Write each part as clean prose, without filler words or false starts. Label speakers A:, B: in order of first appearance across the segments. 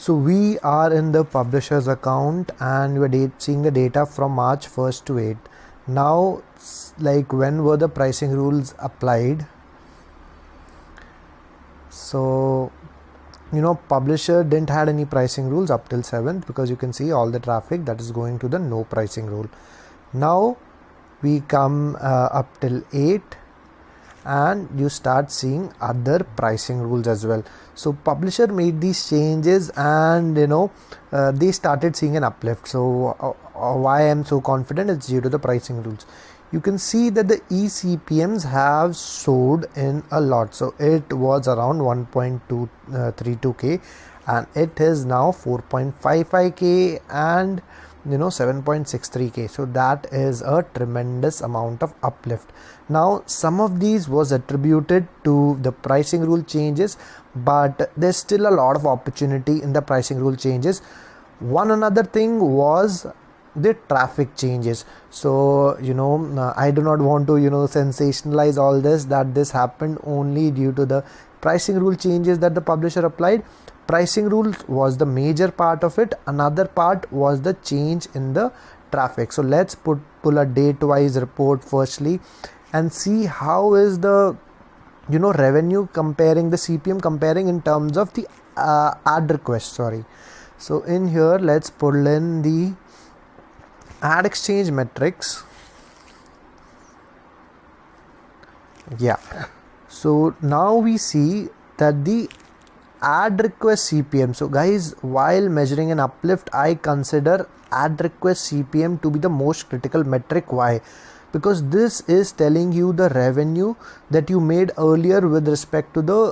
A: So we are in the publisher's account and we're seeing the data from March 1st to 8th. Now, like, when were the pricing rules applied? So, publisher didn't had any pricing rules up till 7th, because you can see all the traffic that is going to the no pricing rule. Now we come up till 8th and you start seeing other pricing rules as well. So publisher made these changes and they started seeing an uplift. So why I'm so confident? It's due to the pricing rules. You can see that the eCPMs have soared in a lot. So it was around 1.32k and it is now 4.55k and 7.63k. So that is a tremendous amount of uplift. Now some of these was attributed to the pricing rule changes, but there's still a lot of opportunity in the pricing rule changes. One another thing was the traffic changes. So I do not want to sensationalize all this, that this happened only due to the pricing rule changes that the publisher applied. Pricing rules was the major part of it. Another part was the change in the traffic. So let's pull a date wise report firstly and see how is the revenue comparing, the CPM comparing in terms of the ad request. So in here, let's pull in the ad exchange metrics. So now we see that the ad request CPM. So guys, while measuring an uplift, I consider ad request CPM to be the most critical metric. Why? Because this is telling you the revenue that you made earlier with respect to the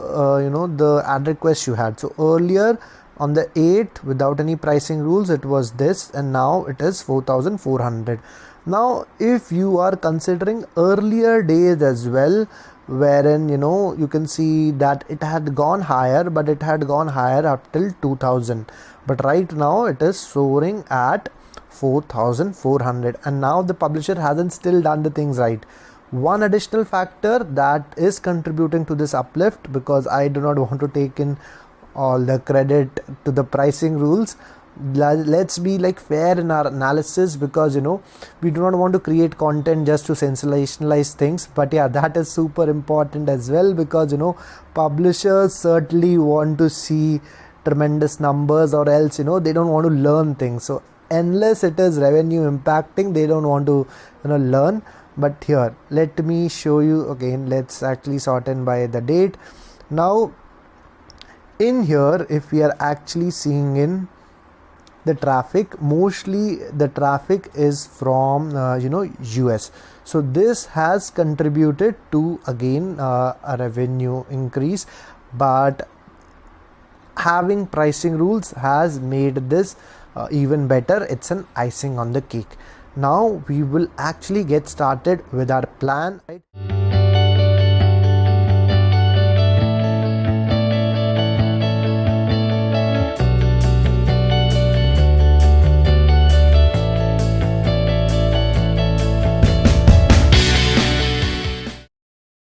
A: the ad request you had. So earlier on the 8th, without any pricing rules, it was this, and now it is 4,400. Now if you are considering earlier days as well, wherein you can see that it had gone higher, but it had gone higher up till 2000, but right now it is soaring at 4,400, and now the publisher hasn't still done the things right. One additional factor that is contributing to this uplift, because I do not want to take in all the credit to the pricing rules, let's be fair in our analysis, because we do not want to create content just to sensationalize things. But that is super important as well, because publishers certainly want to see tremendous numbers, or else they don't want to learn things. So unless it is revenue impacting, they don't want to learn. But here, let me show you again. Let's actually sort in by the date. Now in here, if we are actually seeing in the traffic, mostly the traffic is from US. So this has contributed to again a revenue increase, but having pricing rules has made this even better. It's an icing on the cake. Now we will actually get started with our plan, right?